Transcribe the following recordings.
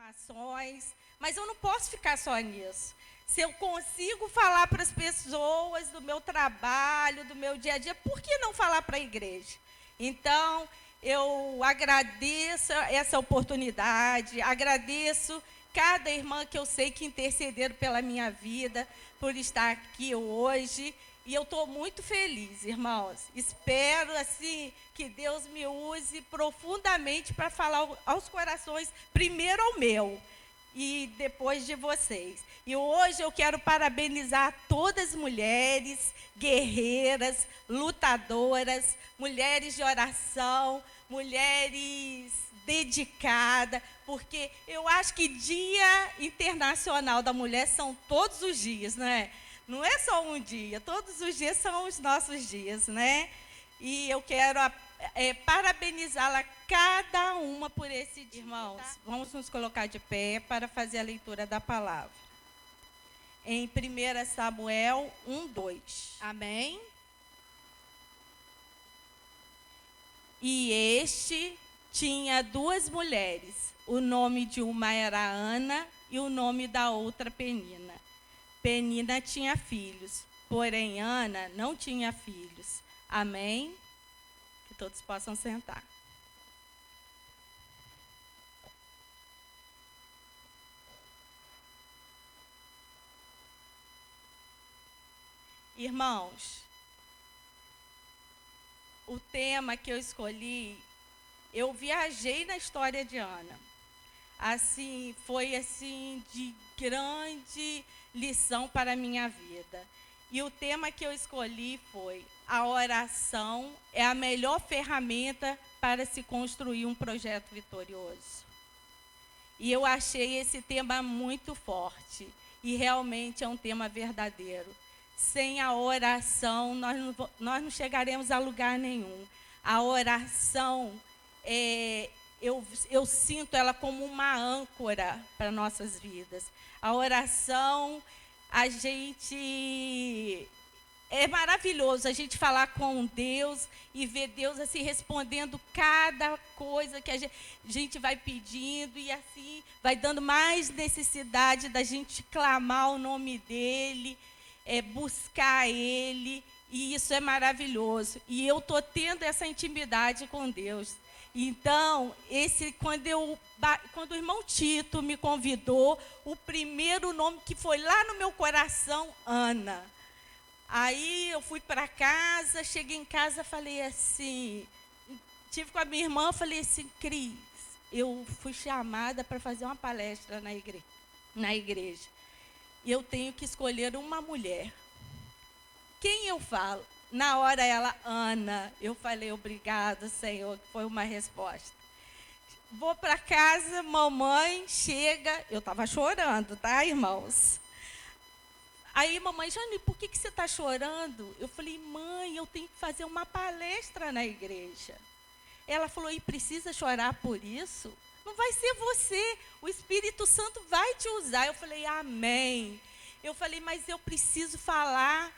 informações, mas eu não posso ficar só nisso. Se eu consigo falar para as pessoas do meu trabalho, do meu dia a dia, por que não falar para a igreja? Então, eu agradeço essa oportunidade, agradeço cada irmã que eu sei que intercederam pela minha vida, por estar aqui hoje. E eu estou muito feliz, irmãos. Espero, assim, que Deus me use profundamente para falar aos corações, primeiro ao meu e depois de vocês. E hoje eu quero parabenizar todas as mulheres guerreiras, lutadoras, mulheres de oração, mulheres dedicadas, porque eu acho que Dia Internacional da Mulher são todos os dias, né? Não é só um dia, todos os dias são os nossos dias, né? E eu quero parabenizá-la cada uma por esse dia. Irmãos, vamos nos colocar de pé para fazer a leitura da palavra. Em 1 Samuel 1:2. Amém? E este tinha duas mulheres. O nome de uma era Ana e o nome da outra Penina. Penina tinha filhos, porém Ana não tinha filhos. Amém? Que todos possam sentar. Irmãos, o tema que eu escolhi, eu viajei na história de Ana. Assim, foi assim de grande lição para a minha vida. E o tema que eu escolhi foi: a oração é a melhor ferramenta para se construir um projeto vitorioso. E eu achei esse tema muito forte. E realmente é um tema verdadeiro. Sem a oração, nós não chegaremos a lugar nenhum. A oração, eu sinto ela como uma âncora para nossas vidas. A oração, é maravilhoso a gente falar com Deus e ver Deus assim respondendo cada coisa que a gente vai pedindo, e assim vai dando mais necessidade da gente clamar o nome dEle, buscar Ele, e isso é maravilhoso. E eu estou tendo essa intimidade com Deus. Então, quando o irmão Tito me convidou, o primeiro nome que foi lá no meu coração, Ana. Aí eu fui para casa, cheguei em casa, falei assim, tive com a minha irmã, falei assim: Cris, eu fui chamada para fazer uma palestra na igreja. E eu tenho que escolher uma mulher. Quem eu falo? Na hora ela, Ana. Eu falei: obrigada, Senhor, que foi uma resposta. Vou para casa, mamãe chega, eu estava chorando, tá, irmãos? Aí, mamãe: Jane, por que você está chorando? Eu falei: mãe, eu tenho que fazer uma palestra na igreja. Ela falou: e precisa chorar por isso? Não vai ser você, o Espírito Santo vai te usar. Eu falei: amém. Eu falei: mas eu preciso falar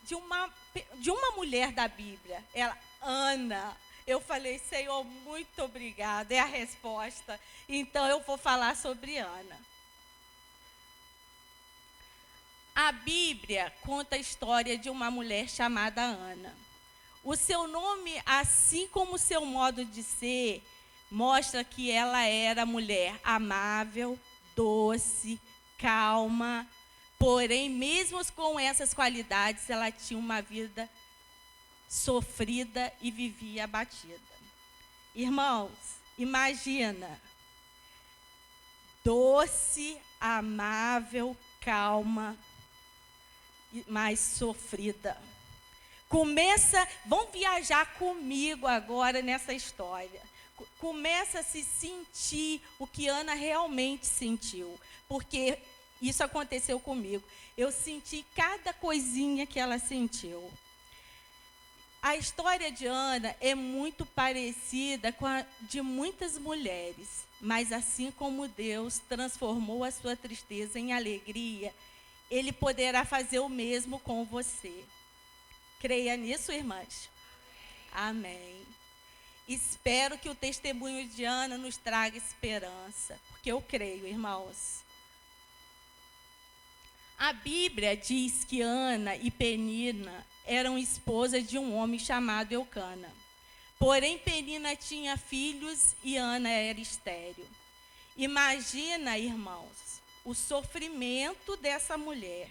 de uma mulher da Bíblia. Ela: Ana. Eu falei: Senhor, muito obrigada, é a resposta. Então eu vou falar sobre Ana. A Bíblia conta a história de uma mulher chamada Ana. O seu nome, assim como o seu modo de ser, mostra que ela era mulher amável, doce, calma. Porém, mesmo com essas qualidades, ela tinha uma vida sofrida e vivia abatida. Irmãos, imagina, doce, amável, calma, mais sofrida. Vão viajar comigo agora nessa história. Começa a se sentir o que Ana realmente sentiu, porque isso aconteceu comigo. Eu senti cada coisinha que ela sentiu. A história de Ana é muito parecida com a de muitas mulheres, mas assim como Deus transformou a sua tristeza em alegria, Ele poderá fazer o mesmo com você. Creia nisso, irmãs? Amém. espero que o testemunho de Ana nos traga esperança, porque eu creio, irmãos. A Bíblia diz que Ana e Penina eram esposas de um homem chamado Eucana. Porém, Penina tinha filhos e Ana era estéril. Imagina, irmãos, o sofrimento dessa mulher,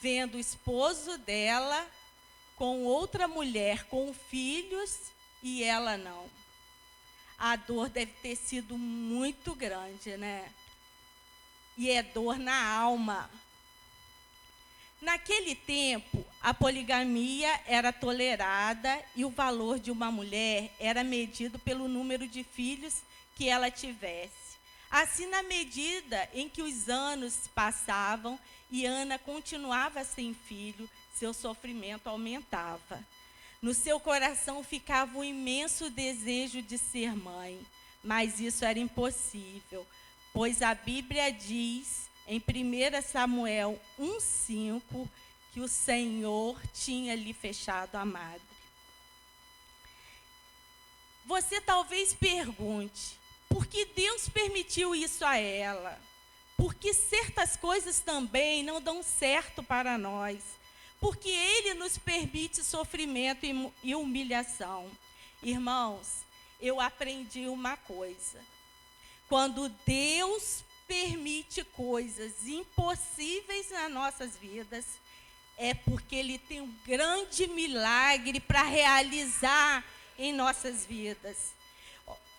vendo o esposo dela com outra mulher, com filhos, e ela não. A dor deve ter sido muito grande, né? E é dor na alma. Naquele tempo, a poligamia era tolerada e o valor de uma mulher era medido pelo número de filhos que ela tivesse. Assim, na medida em que os anos passavam e Ana continuava sem filho, seu sofrimento aumentava. No seu coração ficava um imenso desejo de ser mãe, mas isso era impossível, pois a Bíblia diz, em 1 Samuel 1,5, que o Senhor tinha lhe fechado a madre. Você talvez pergunte, por que Deus permitiu isso a ela? Porque certas coisas também não dão certo para nós. Porque Ele nos permite sofrimento e humilhação. Irmãos, eu aprendi uma coisa. Quando Deus permite coisas impossíveis nas nossas vidas, é porque Ele tem um grande milagre para realizar em nossas vidas.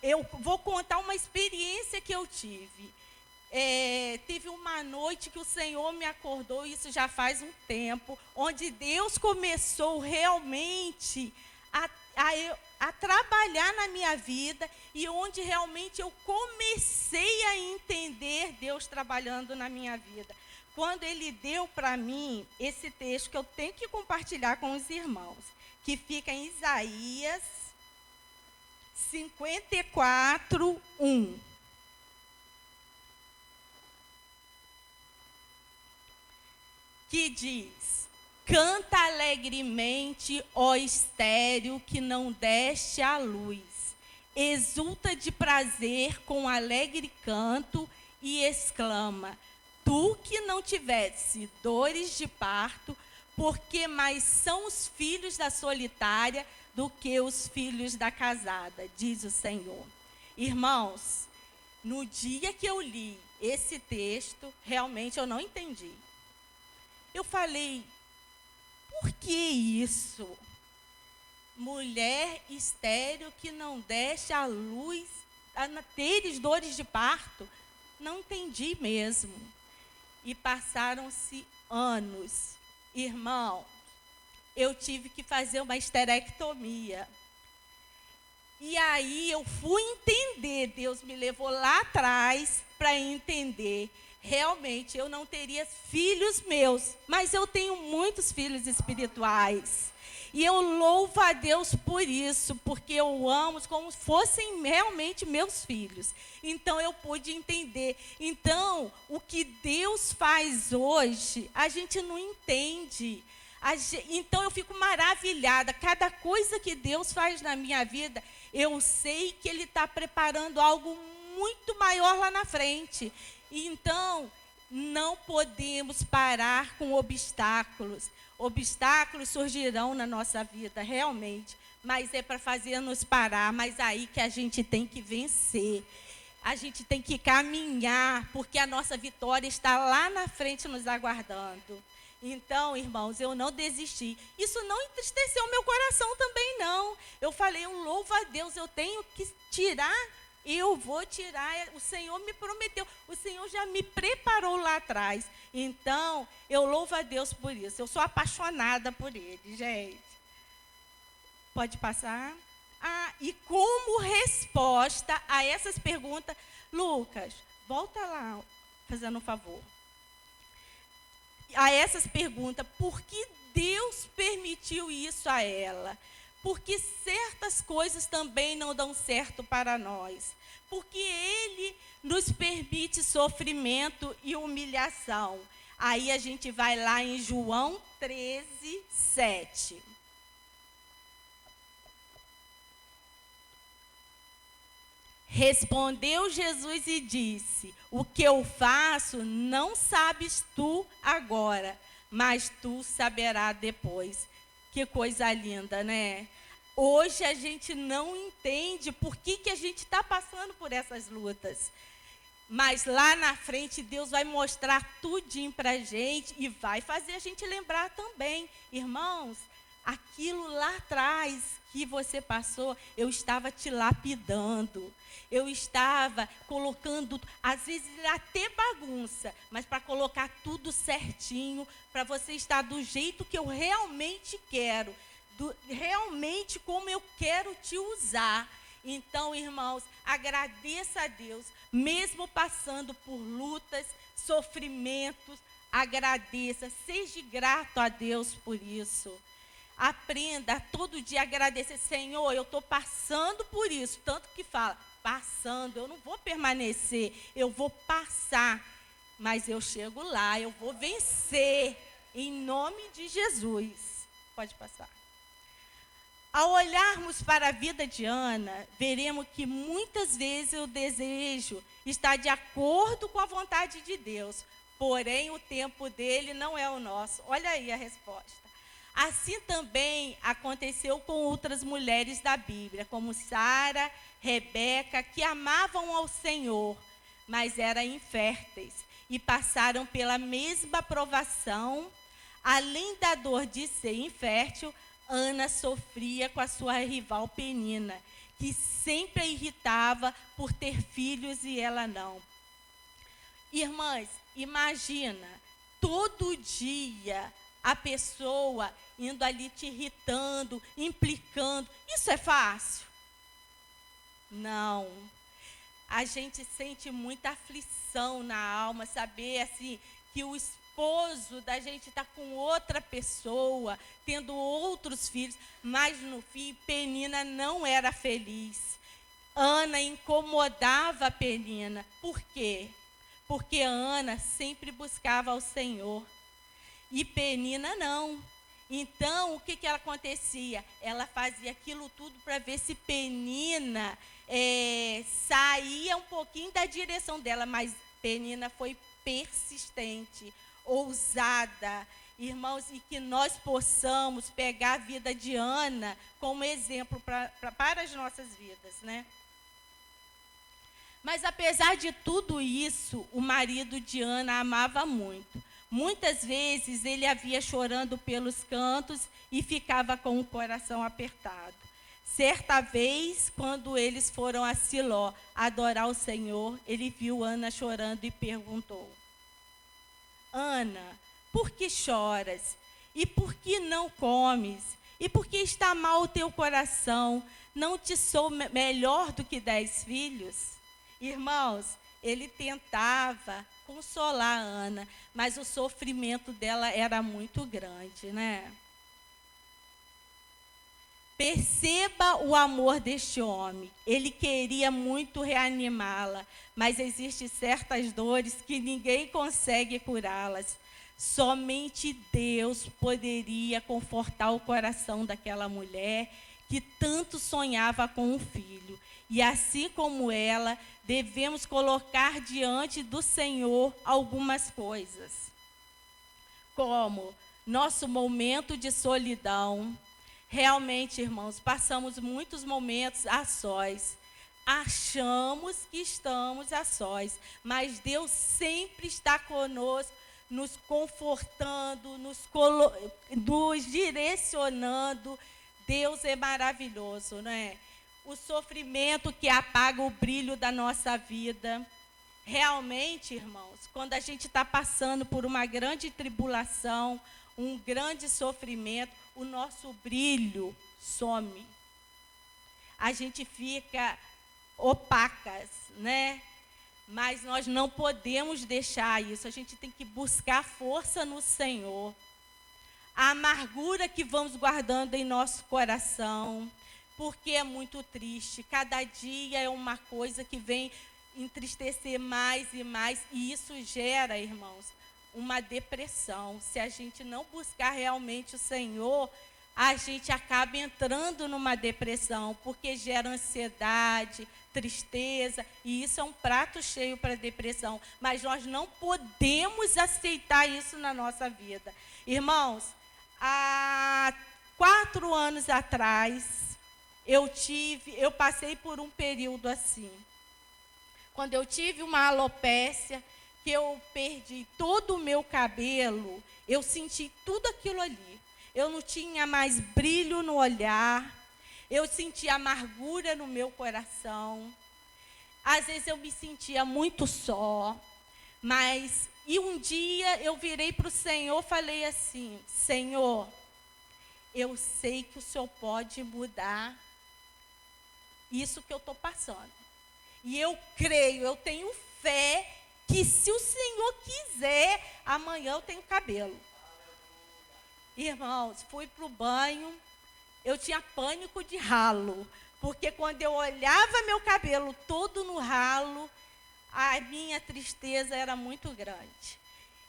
Eu vou contar uma experiência que eu tive. Teve uma noite que o Senhor me acordou, isso já faz um tempo, onde Deus começou realmente a trabalhar na minha vida e onde realmente eu comecei a entender Deus trabalhando na minha vida. Quando Ele deu para mim esse texto que eu tenho que compartilhar com os irmãos, que fica em Isaías 54, 1. Que diz: canta alegremente, ó estéril, que não deste à luz. Exulta de prazer com alegre canto e exclama: tu que não tivesse dores de parto, porque mais são os filhos da solitária do que os filhos da casada, diz o Senhor. Irmãos, no dia que eu li esse texto, realmente eu não entendi. Eu falei, por que isso? Mulher estéril que não deste à luz, a teres dores de parto? Não entendi mesmo. E passaram-se anos. Irmão, eu tive que fazer uma esterectomia. E aí eu fui entender, Deus me levou lá atrás para entender. Realmente, eu não teria filhos meus, mas eu tenho muitos filhos espirituais. E eu louvo a Deus por isso, porque eu amo como se fossem realmente meus filhos. Então, eu pude entender. Então, o que Deus faz hoje, a gente não entende. Então, eu fico maravilhada. Cada coisa que Deus faz na minha vida, eu sei que Ele está preparando algo muito maior lá na frente. Então, não podemos parar com obstáculos. Obstáculos surgirão na nossa vida, realmente. Mas é para fazer-nos parar. Mas aí que a gente tem que vencer. A gente tem que caminhar, porque a nossa vitória está lá na frente nos aguardando. Então, irmãos, eu não desisti. Isso não entristeceu meu coração também, não. Eu falei, eu louvo a Deus, eu tenho que tirar. Eu vou tirar, o Senhor me prometeu, o Senhor já me preparou lá atrás. Então, eu louvo a Deus por isso. Eu sou apaixonada por Ele, gente. Pode passar? E como resposta a essas perguntas, Lucas, volta lá, fazendo um favor. A essas perguntas, por que Deus permitiu isso a ela? Porque certas coisas também não dão certo para nós. Porque Ele nos permite sofrimento e humilhação. Aí a gente vai lá em João 13, 7. Respondeu Jesus e disse: o que eu faço não sabes tu agora, mas tu saberás depois. Que coisa linda, né? Hoje a gente não entende por que a gente está passando por essas lutas. Mas lá na frente Deus vai mostrar tudinho para a gente e vai fazer a gente lembrar também. Irmãos, aquilo lá atrás que você passou, eu estava te lapidando. Eu estava colocando, às vezes até bagunça, mas para colocar tudo certinho, para você estar do jeito que eu realmente quero, realmente como eu quero te usar. Então, irmãos, agradeça a Deus, mesmo passando por lutas, sofrimentos, agradeça, seja grato a Deus por isso. Aprenda a todo dia a agradecer. Senhor, eu estou passando por isso, tanto que fala, passando, eu não vou permanecer, eu vou passar, mas eu chego lá, eu vou vencer, em nome de Jesus. Pode passar. Ao olharmos para a vida de Ana, veremos que muitas vezes o desejo está de acordo com a vontade de Deus, porém o tempo dele não é o nosso. Olha aí a resposta. Assim também aconteceu com outras mulheres da Bíblia, como Sara, Rebeca, que amavam ao Senhor, mas eram inférteis e passaram pela mesma provação. Além da dor de ser infértil, Ana sofria com a sua rival Penina, que sempre a irritava por ter filhos e ela não. Irmãs, imagina, todo dia a pessoa indo ali te irritando, implicando. Isso é fácil? Não. A gente sente muita aflição na alma, saber assim, que o esposo da gente está com outra pessoa, tendo outros filhos, mas no fim Penina não era feliz. Ana incomodava a Penina. Por quê? Porque Ana sempre buscava ao Senhor e Penina não. Então, o que ela acontecia? Ela fazia aquilo tudo para ver se Penina saía um pouquinho da direção dela, mas Penina foi persistente, ousada. Irmãos, e que nós possamos pegar a vida de Ana como exemplo para as nossas vidas, né? Mas apesar de tudo isso, o marido de Ana a amava muito. Muitas vezes ele a via chorando pelos cantos e ficava com o coração apertado. Certa vez, quando eles foram a Siló adorar o Senhor, ele viu Ana chorando e perguntou: Ana, por que choras? E por que não comes? E por que está mal o teu coração? Não te sou melhor do que 10 filhos? Irmãos, ele tentava consolar a Ana, mas o sofrimento dela era muito grande, né? Perceba o amor deste homem. Ele queria muito reanimá-la, mas existem certas dores que ninguém consegue curá-las. Somente Deus poderia confortar o coração daquela mulher que tanto sonhava com um filho. E assim como ela, devemos colocar diante do Senhor algumas coisas, como nosso momento de solidão. Realmente, irmãos, passamos muitos momentos a sós. Achamos que estamos a sós, mas Deus sempre está conosco, nos confortando, nos direcionando. Deus é maravilhoso, não é? O sofrimento que apaga o brilho da nossa vida. Realmente, irmãos, quando a gente está passando por uma grande tribulação, um grande sofrimento, o nosso brilho some. A gente fica opacas, né? Mas nós não podemos deixar isso. A gente tem que buscar força no Senhor. A amargura que vamos guardando em nosso coração, porque é muito triste. Cada dia é uma coisa que vem entristecer mais e mais, e isso gera, irmãos, uma depressão. Se a gente não buscar realmente o Senhor, a gente acaba entrando numa depressão, porque gera ansiedade, tristeza, e isso é um prato cheio para a depressão. Mas nós não podemos aceitar isso na nossa vida. Irmãos, há 4 anos atrás, eu passei por um período assim. Quando eu tive uma alopécia, que eu perdi todo o meu cabelo, eu senti tudo aquilo ali. Eu não tinha mais brilho no olhar, eu sentia amargura no meu coração. Às vezes eu me sentia muito só, e um dia eu virei para o Senhor e falei assim: Senhor, eu sei que o Senhor pode mudar isso que eu estou passando. E eu creio, eu tenho fé que se o Senhor quiser, amanhã eu tenho cabelo. Irmãos, fui para o banho, eu tinha pânico de ralo, porque quando eu olhava meu cabelo todo no ralo, a minha tristeza era muito grande.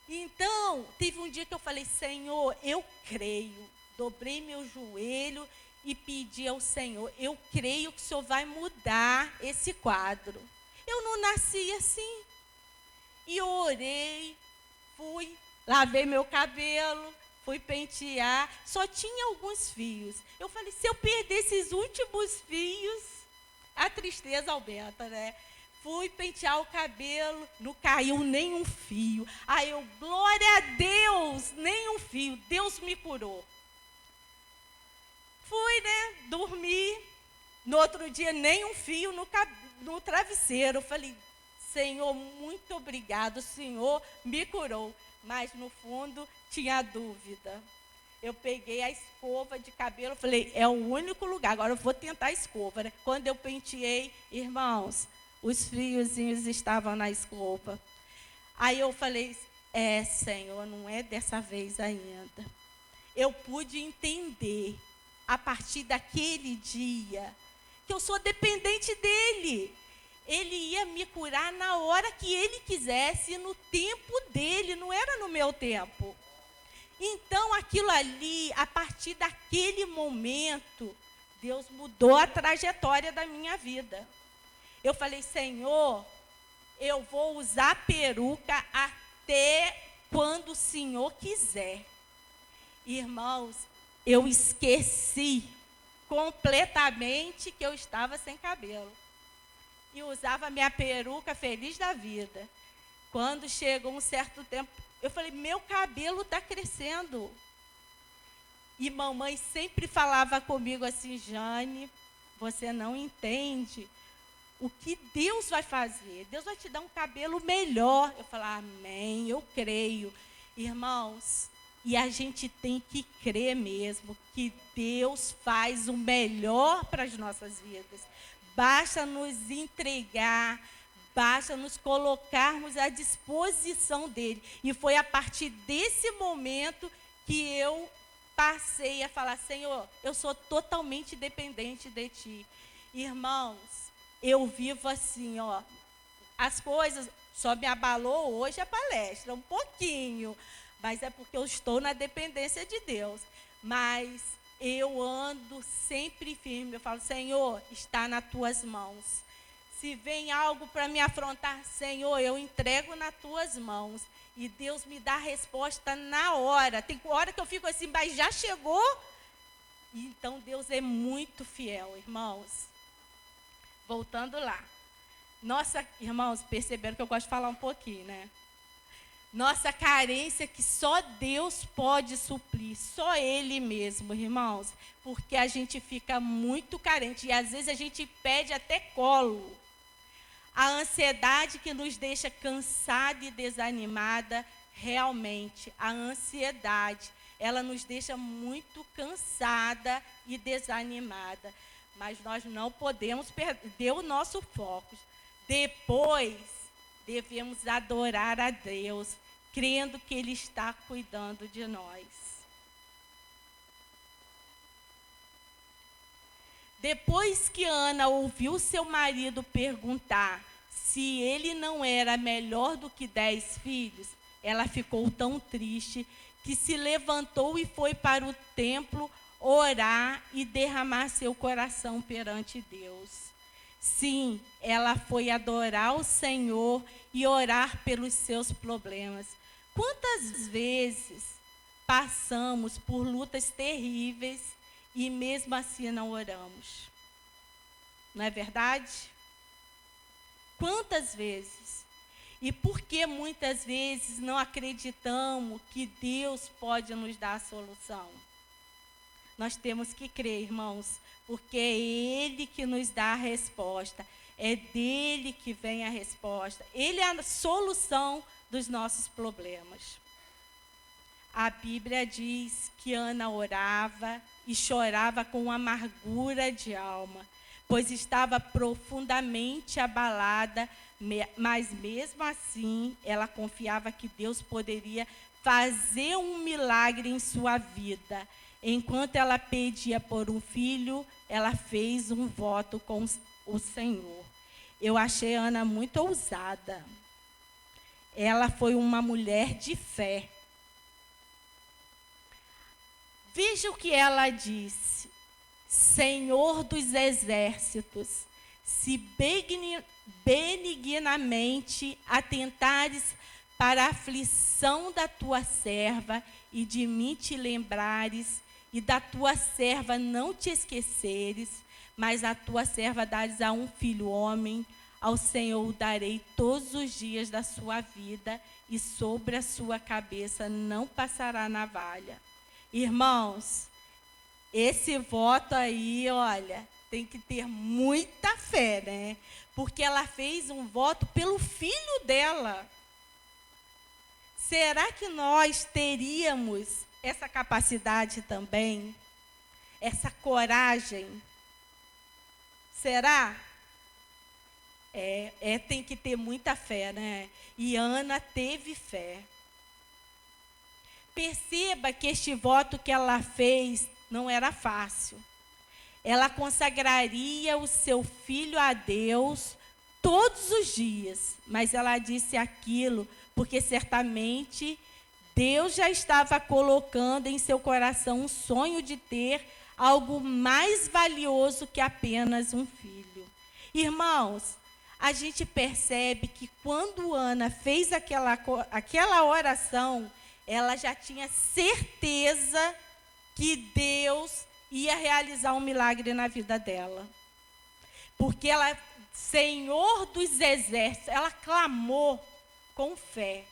Então, teve um dia que eu falei: Senhor, eu creio. Dobrei meu joelho e pedi ao Senhor: eu creio que o Senhor vai mudar esse quadro. Eu não nasci assim. E eu orei, lavei meu cabelo, fui pentear, só tinha alguns fios. Eu falei: se eu perder esses últimos fios, a tristeza aumenta, né? Fui pentear o cabelo, não caiu nenhum fio. Aí eu, glória a Deus, nenhum fio, Deus me curou. Fui, né, dormir, no outro dia nenhum fio no travesseiro. Eu falei: Senhor, muito obrigado, o Senhor me curou. Mas no fundo tinha dúvida. Eu peguei a escova de cabelo, falei: é o único lugar, agora eu vou tentar a escova, né? Quando eu penteei, irmãos, os fiozinhos estavam na escova. Aí eu falei: Senhor, não é dessa vez ainda. Eu pude entender, a partir daquele dia, que eu sou dependente dele. Ele ia me curar na hora que ele quisesse, no tempo dele, não era no meu tempo. Então, aquilo ali, a partir daquele momento, Deus mudou a trajetória da minha vida. Eu falei: Senhor, eu vou usar peruca até quando o Senhor quiser. Irmãos, eu esqueci completamente que eu estava sem cabelo. E usava minha peruca feliz da vida. Quando chegou um certo tempo, eu falei: meu cabelo está crescendo. E mamãe sempre falava comigo assim: Jane, você não entende o que Deus vai fazer. Deus vai te dar um cabelo melhor. Eu falava: amém, eu creio. Irmãos, e a gente tem que crer mesmo que Deus faz o melhor para as nossas vidas. Basta nos entregar, basta nos colocarmos à disposição dele. E foi a partir desse momento que eu passei a falar: Senhor, eu sou totalmente dependente de ti. Irmãos, eu vivo assim, ó. As coisas só me abalou hoje a palestra, um pouquinho. Mas é porque eu estou na dependência de Deus. Mas eu ando sempre firme. Eu falo: Senhor, está nas tuas mãos. Se vem algo para me afrontar, Senhor, eu entrego nas tuas mãos. E Deus me dá a resposta na hora. Tem hora que eu fico assim: mas já chegou? Então Deus é muito fiel, irmãos. Voltando lá. Nossa, irmãos, perceberam que eu gosto de falar um pouquinho, né? Nossa carência que só Deus pode suprir, só Ele mesmo, irmãos. Porque a gente fica muito carente e às vezes a gente pede até colo. A ansiedade que nos deixa cansada e desanimada, realmente, a ansiedade, ela nos deixa muito cansada e desanimada. Mas nós não podemos perder o nosso foco. Depois, devemos adorar a Deus, crendo que Ele está cuidando de nós. Depois que Ana ouviu seu marido perguntar se ele não era melhor do que 10 filhos, ela ficou tão triste que se levantou e foi para o templo orar e derramar seu coração perante Deus. Sim, ela foi adorar o Senhor e orar pelos seus problemas. Quantas vezes passamos por lutas terríveis e mesmo assim não oramos? Não é verdade? Quantas vezes? E por que muitas vezes não acreditamos que Deus pode nos dar a solução? Nós temos que crer, irmãos, porque é Ele que nos dá a resposta. É dele que vem a resposta. Ele é a solução dos nossos problemas. A Bíblia diz que Ana orava e chorava com amargura de alma, pois estava profundamente abalada, mas mesmo assim ela confiava que Deus poderia fazer um milagre em sua vida. Enquanto ela pedia por um filho, ela fez um voto com o Senhor. Eu achei Ana muito ousada. Ela foi uma mulher de fé. Veja o que ela disse. Senhor dos exércitos, se benignamente atentares para a aflição da tua serva e de mim te lembrares, e da tua serva não te esqueceres, mas a tua serva dares a um filho homem, ao Senhor o darei todos os dias da sua vida, e sobre a sua cabeça não passará navalha. Irmãos, esse voto aí, olha, tem que ter muita fé, né? Porque ela fez um voto pelo filho dela. Será que nós teríamos essa capacidade também? Essa coragem? Será? Tem que ter muita fé, né? E Ana teve fé. Perceba que este voto que ela fez não era fácil. Ela consagraria o seu filho a Deus todos os dias, mas ela disse aquilo porque certamente Deus já estava colocando em seu coração um sonho de ter algo mais valioso que apenas um filho. Irmãos, a gente percebe que quando Ana fez aquela oração, ela já tinha certeza que Deus ia realizar um milagre na vida dela. Porque ela, Senhor dos exércitos, ela clamou com fé.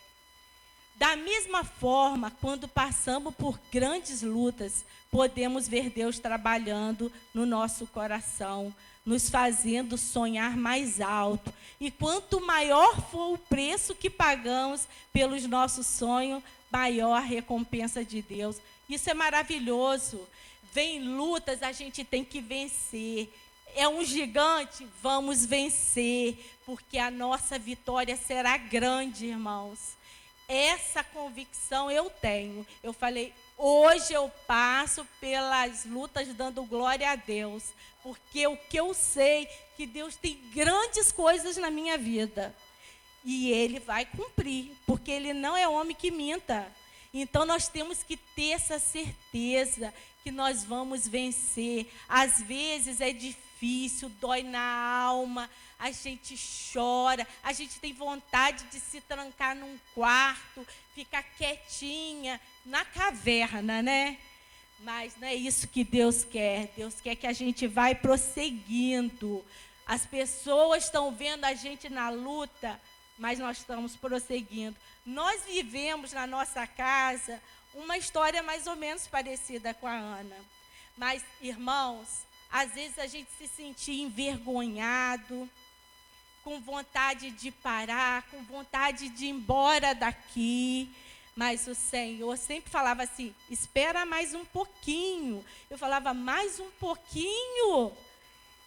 Da mesma forma, quando passamos por grandes lutas, podemos ver Deus trabalhando no nosso coração, nos fazendo sonhar mais alto. E quanto maior for o preço que pagamos pelos nossos sonhos, maior a recompensa de Deus. Isso é maravilhoso. Vem lutas, a gente tem que vencer. É um gigante, vamos vencer, porque a nossa vitória será grande, irmãos. Essa convicção eu tenho. Eu falei, hoje eu passo pelas lutas dando glória a Deus, porque o que eu sei que Deus tem grandes coisas na minha vida. E Ele vai cumprir, porque Ele não é homem que minta. Então nós temos que ter essa certeza que nós vamos vencer. Às vezes é difícil, dói na alma, a gente chora, a gente tem vontade de se trancar num quarto, ficar quietinha na caverna, né? Mas não é isso que Deus quer. Deus quer que a gente vai prosseguindo. As pessoas estão vendo a gente na luta, mas nós estamos prosseguindo. Nós vivemos na nossa casa uma história mais ou menos parecida com a Ana. Mas, irmãos, às vezes a gente se sentia envergonhado, com vontade de parar, com vontade de ir embora daqui. Mas o Senhor sempre falava assim, espera mais um pouquinho. Eu falava, mais um pouquinho?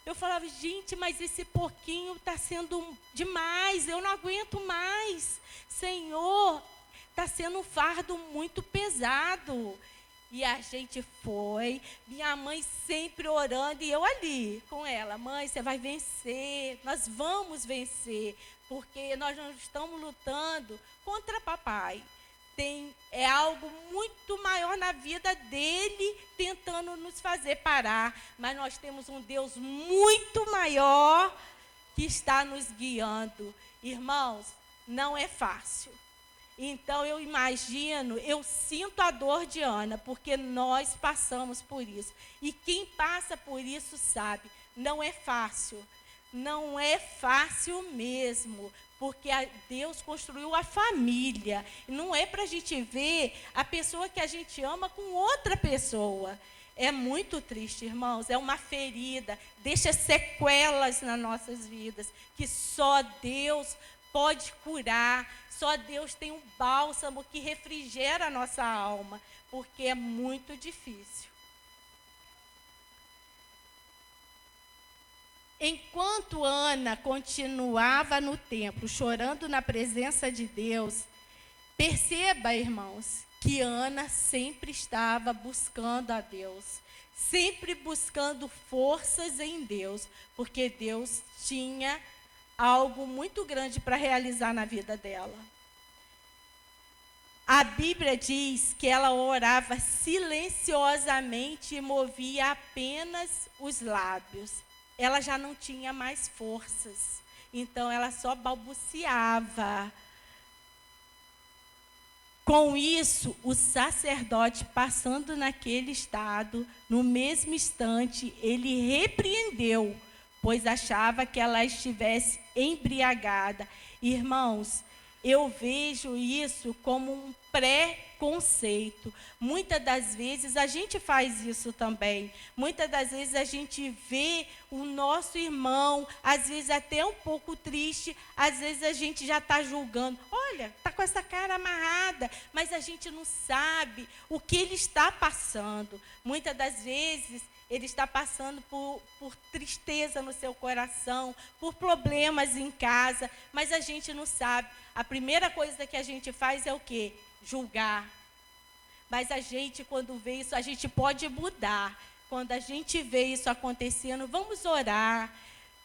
Eu falava, gente, mas esse pouquinho está sendo demais, eu não aguento mais. Senhor, está sendo um fardo muito pesado. E a gente foi, minha mãe sempre orando e eu ali com ela. Mãe, você vai vencer, nós vamos vencer, porque nós não estamos lutando contra papai. É algo muito maior na vida dele, tentando nos fazer parar. Mas nós temos um Deus muito maior que está nos guiando. Irmãos, não é fácil. Então, eu imagino, eu sinto a dor de Ana, porque nós passamos por isso. E quem passa por isso sabe, não é fácil. Não é fácil mesmo, porque Deus construiu a família. Não é para a gente ver a pessoa que a gente ama com outra pessoa. É muito triste, irmãos, é uma ferida, deixa sequelas nas nossas vidas, que só Deus pode curar, só Deus tem um bálsamo que refrigera a nossa alma, porque é muito difícil. Enquanto Ana continuava no templo, chorando na presença de Deus, perceba, irmãos, que Ana sempre estava buscando a Deus, sempre buscando forças em Deus, porque Deus tinha algo muito grande para realizar na vida dela. A Bíblia diz que ela orava silenciosamente e movia apenas os lábios. Ela já não tinha mais forças, então ela só balbuciava. Com isso, o sacerdote, passando naquele estado, no mesmo instante, ele repreendeu, pois achava que ela estivesse embriagada. Irmãos, eu vejo isso como um preconceito. Muitas das vezes a gente faz isso também. Muitas das vezes a gente vê o nosso irmão, às vezes até um pouco triste, às vezes a gente já está julgando. Olha, está com essa cara amarrada, mas a gente não sabe o que ele está passando. Muitas das vezes ele está passando por tristeza no seu coração, por problemas em casa, mas a gente não sabe. A primeira coisa que a gente faz é o quê? Julgar. Mas a gente, quando vê isso, a gente pode mudar. Quando a gente vê isso acontecendo, vamos orar,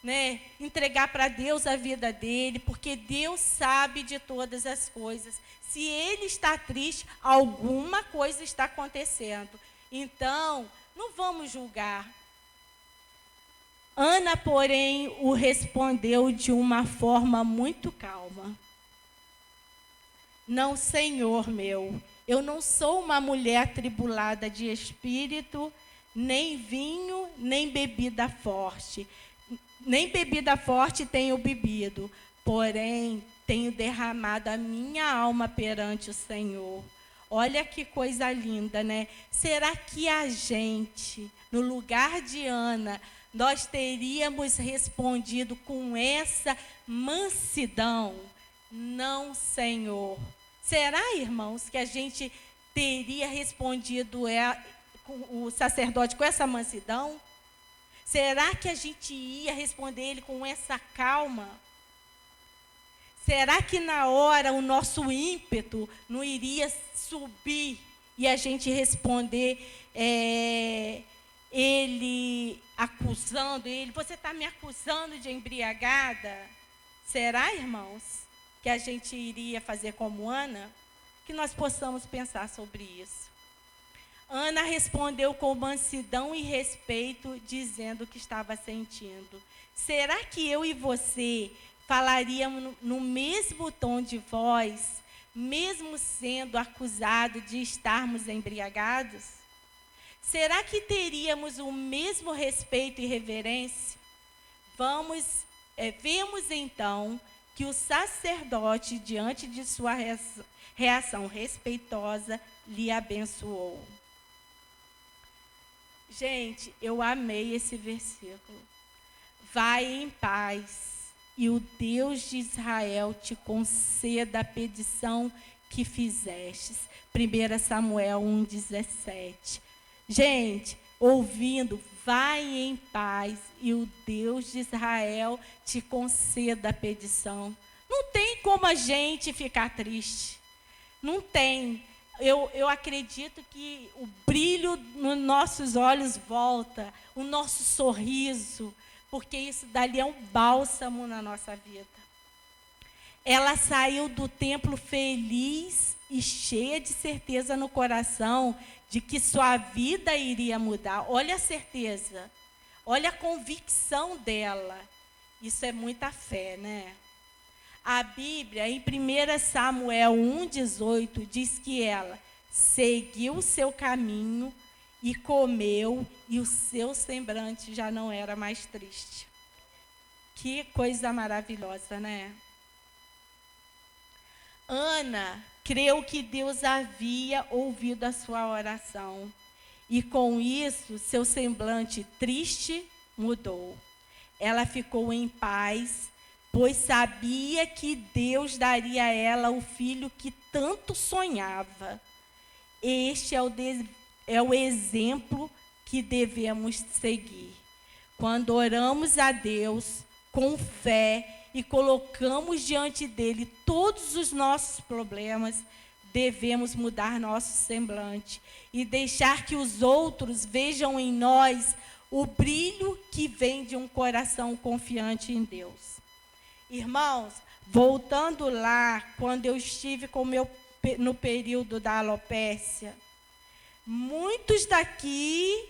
né? Entregar para Deus a vida dele, porque Deus sabe de todas as coisas. Se ele está triste, alguma coisa está acontecendo. Então, não vamos julgar. Ana, porém, o respondeu de uma forma muito calma. Não, Senhor meu, eu não sou uma mulher atribulada de espírito, nem vinho, nem bebida forte. Nem bebida forte tenho bebido, porém tenho derramado a minha alma perante o Senhor. Olha que coisa linda, né? Será que a gente, no lugar de Ana, nós teríamos respondido com essa mansidão? Não, Senhor. Será, irmãos, que a gente teria respondido o sacerdote com essa mansidão? Será que a gente ia responder ele com essa calma? Será que na hora o nosso ímpeto não iria subir e a gente responder ele acusando ele? Você está me acusando de embriagada? Será, irmãos, que a gente iria fazer como Ana? Que nós possamos pensar sobre isso. Ana respondeu com mansidão e respeito, dizendo o que estava sentindo. Será que eu e você falaríamos no mesmo tom de voz, mesmo sendo acusado de estarmos embriagados? Será que teríamos o mesmo respeito e reverência? Vemos então que o sacerdote, diante de sua reação respeitosa, lhe abençoou. Gente, eu amei esse versículo. Vai em paz, e o Deus de Israel te conceda a petição que fizestes. 1 Samuel 1,17. Gente, ouvindo, vai em paz, e o Deus de Israel te conceda a petição. Não tem como a gente ficar triste. Não tem. Eu acredito que o brilho nos nossos olhos volta, o nosso sorriso, porque isso dali é um bálsamo na nossa vida. Ela saiu do templo feliz e cheia de certeza no coração de que sua vida iria mudar. Olha a certeza, olha a convicção dela. Isso é muita fé, né? A Bíblia, em 1 Samuel 1,18, diz que ela seguiu o seu caminho e comeu, e o seu semblante já não era mais triste. Que coisa maravilhosa, né? Ana creu que Deus havia ouvido a sua oração. E com isso, seu semblante triste mudou. Ela ficou em paz, pois sabia que Deus daria a ela o filho que tanto sonhava. Este é o exemplo que devemos seguir. Quando oramos a Deus com fé e colocamos diante dele todos os nossos problemas, devemos mudar nosso semblante e deixar que os outros vejam em nós o brilho que vem de um coração confiante em Deus. Irmãos, voltando lá, quando eu estive no período da alopécia, muitos daqui,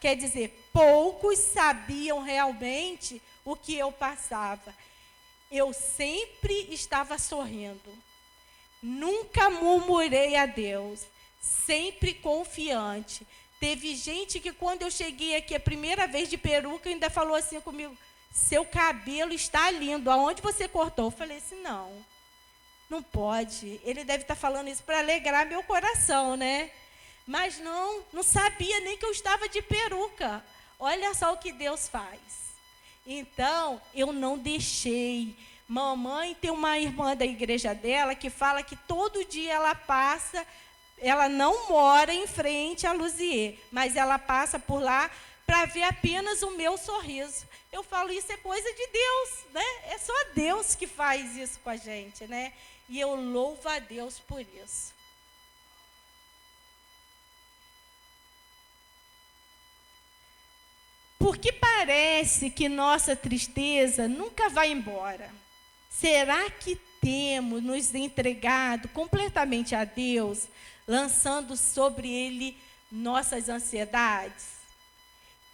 quer dizer, poucos sabiam realmente o que eu passava. Eu sempre estava sorrindo. Nunca murmurei a Deus. Sempre confiante. Teve gente que quando eu cheguei aqui a primeira vez de peruca, ainda falou assim comigo: seu cabelo está lindo, aonde você cortou? Eu falei assim, não pode. Ele deve estar falando isso para alegrar meu coração, né? Mas não sabia nem que eu estava de peruca. Olha só o que Deus faz. Então, eu não deixei. Mamãe tem uma irmã da igreja dela que fala que todo dia ela passa, ela não mora em frente a Luzier, mas ela passa por lá para ver apenas o meu sorriso. Eu falo, isso é coisa de Deus, né? É só Deus que faz isso com a gente, né? E eu louvo a Deus por isso. Porque parece que nossa tristeza nunca vai embora. Será que temos nos entregado completamente a Deus, lançando sobre Ele nossas ansiedades?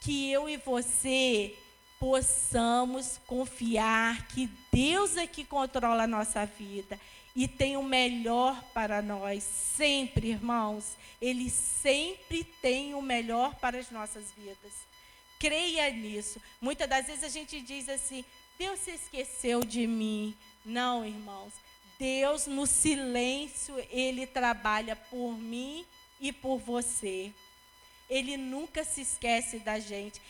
Que eu e você possamos confiar que Deus é que controla a nossa vida e tem o melhor para nós. Sempre, irmãos, Ele sempre tem o melhor para as nossas vidas. Creia nisso. Muitas das vezes a gente diz assim, Deus se esqueceu de mim. Não, irmãos. Deus, no silêncio, Ele trabalha por mim e por você. Ele nunca se esquece da gente.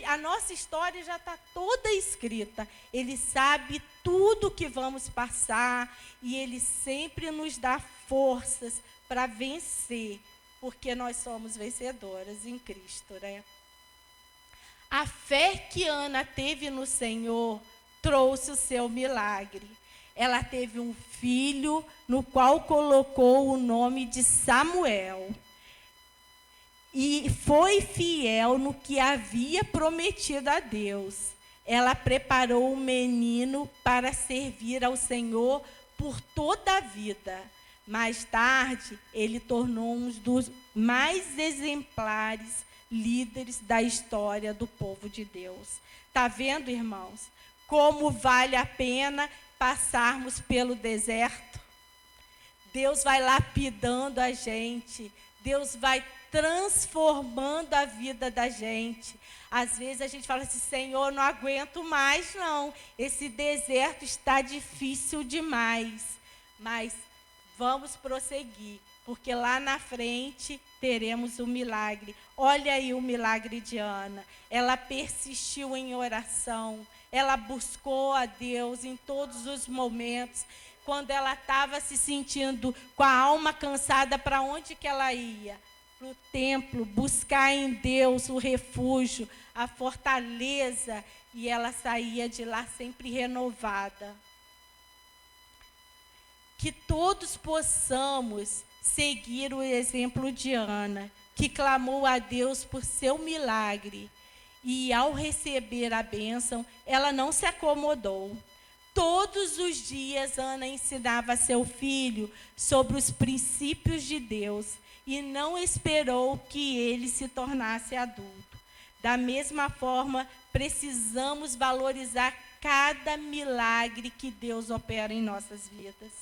A nossa história já está toda escrita. Ele sabe tudo que vamos passar e Ele sempre nos dá forças para vencer, porque nós somos vencedoras em Cristo, né? A fé que Ana teve no Senhor trouxe o seu milagre. Ela teve um filho no qual colocou o nome de Samuel. E foi fiel no que havia prometido a Deus. Ela preparou o menino para servir ao Senhor por toda a vida. Mais tarde, ele tornou um dos mais exemplares líderes da história do povo de Deus. Está vendo, irmãos, como vale a pena passarmos pelo deserto? Deus vai lapidando a gente, Deus vai transformando a vida da gente. Às vezes a gente fala assim, Senhor, não aguento mais não, esse deserto está difícil demais, mas vamos prosseguir, porque lá na frente teremos o milagre. Olha aí o milagre de Ana. Ela persistiu em oração, ela buscou a Deus em todos os momentos. Quando ela estava se sentindo com a alma cansada, para onde que ela ia? Para o templo, buscar em Deus o refúgio, a fortaleza, e ela saía de lá sempre renovada. Que todos possamos seguir o exemplo de Ana, que clamou a Deus por seu milagre. E ao receber a bênção, ela não se acomodou. Todos os dias, Ana ensinava a seu filho sobre os princípios de Deus e não esperou que ele se tornasse adulto. Da mesma forma, precisamos valorizar cada milagre que Deus opera em nossas vidas.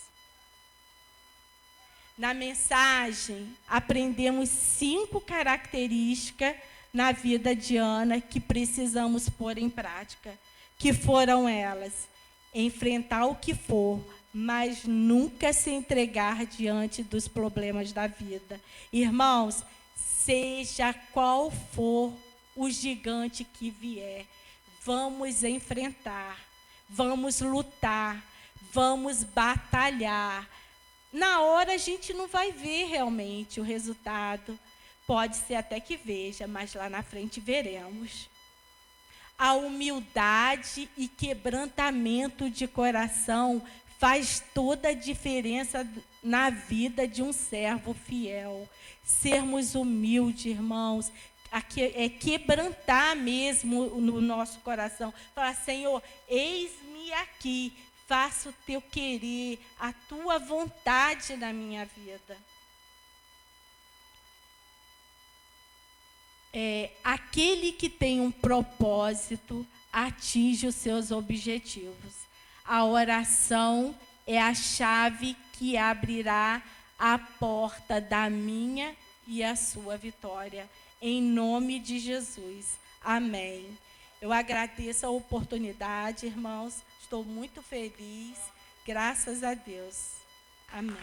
Na mensagem, aprendemos 5 características na vida de Ana que precisamos pôr em prática, que foram elas: enfrentar o que for, mas nunca se entregar diante dos problemas da vida. Irmãos, seja qual for o gigante que vier, vamos enfrentar, vamos lutar, vamos batalhar. Na hora a gente não vai ver realmente o resultado. Pode ser até que veja, mas lá na frente veremos. A humildade e quebrantamento de coração faz toda a diferença na vida de um servo fiel. Sermos humildes, irmãos, é quebrantar mesmo no nosso coração. Falar: Senhor, eis-me aqui, faça o teu querer, a tua vontade na minha vida. Aquele que tem um propósito atinge os seus objetivos. A oração é a chave que abrirá a porta da minha e a sua vitória. Em nome de Jesus. Amém. Eu agradeço a oportunidade, irmãos. Estou muito feliz. Graças a Deus. Amém.